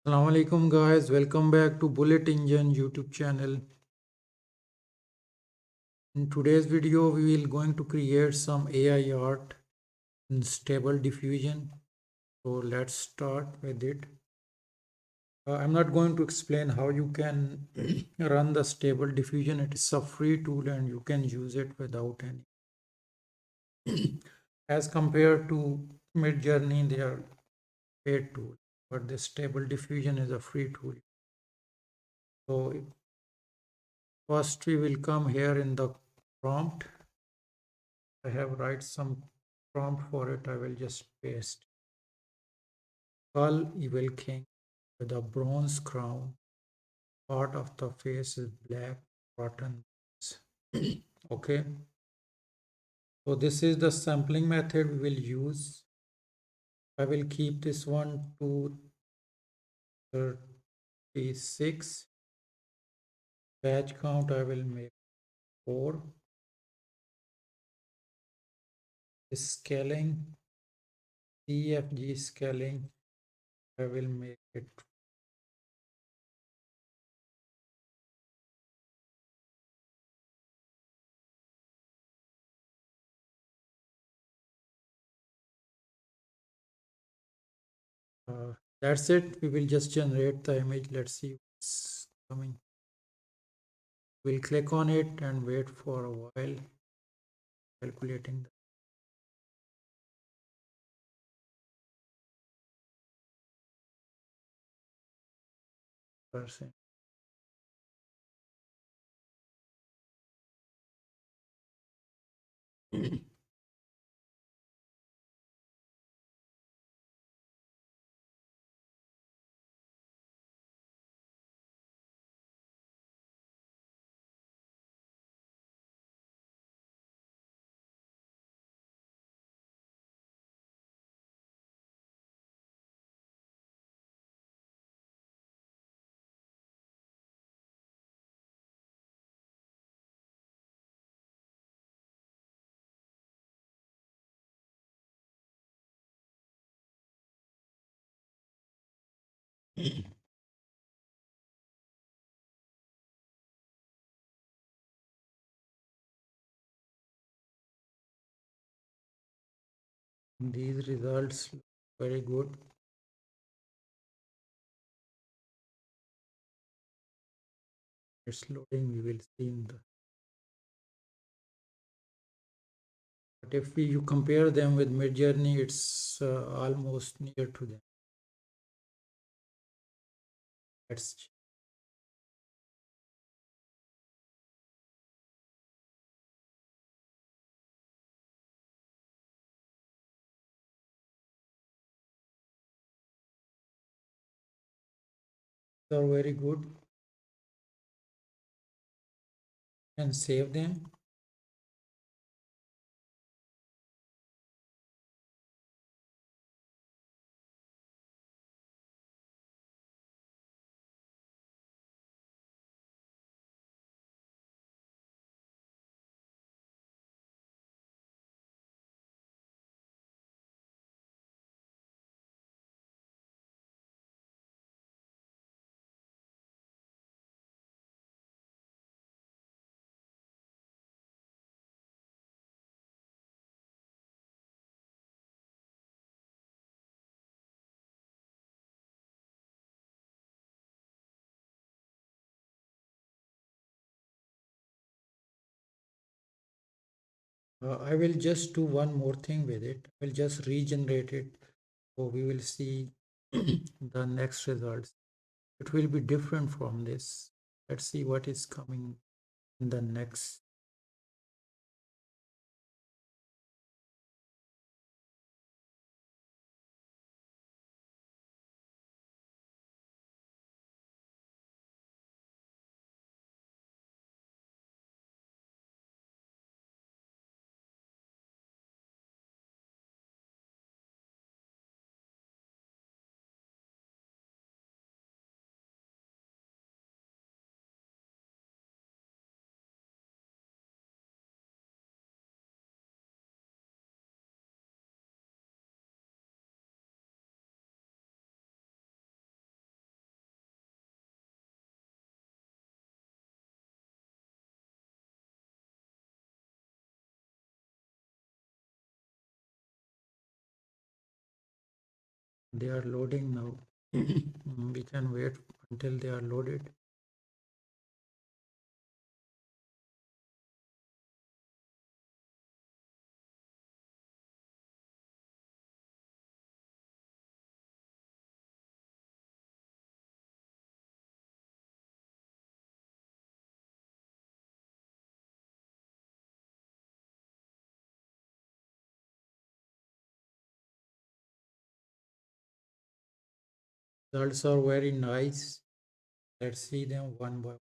Assalamu alaikum guys, welcome back to Bullet Engine YouTube channel. In today's video we will going to create some AI art in stable diffusion. So let's start with it. I'm not going to explain how you can run the stable diffusion. It is a free tool and you can use it without any as compared to Midjourney, they are paid tool, but the stable diffusion is a free tool. So first we will come here in the prompt. I have write some prompt for it. I will just paste. Skull evil king with a bronze crown. Part of the face is black, rotten. Okay. So this is the sampling method we will use. I will keep this one to 36. Batch count I will make 4. Scaling, CFG scaling, I will make it that's it. We will just generate the image. Let's see what's coming. We'll click on it and wait for a while calculating the percent. These results look very good. It's loading. We will see in the. But if you compare them with Midjourney, it's almost near to them. Let's check. They're very good. And save them. I will just do one more thing with it. I will just regenerate it. So we will see the next results. It will be different from this. Let's see what is coming in the next. They are loading now. We can wait until they are loaded. Results are very nice. Let's see them one by one.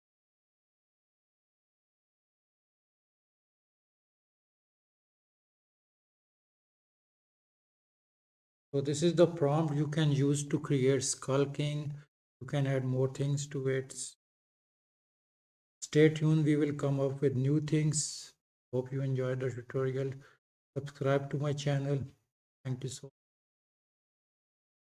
So this is the prompt you can use to create skulking. You can add more things to it. Stay tuned, we will come up with new things. Hope you enjoyed the tutorial. Subscribe to my channel. Thank you so much.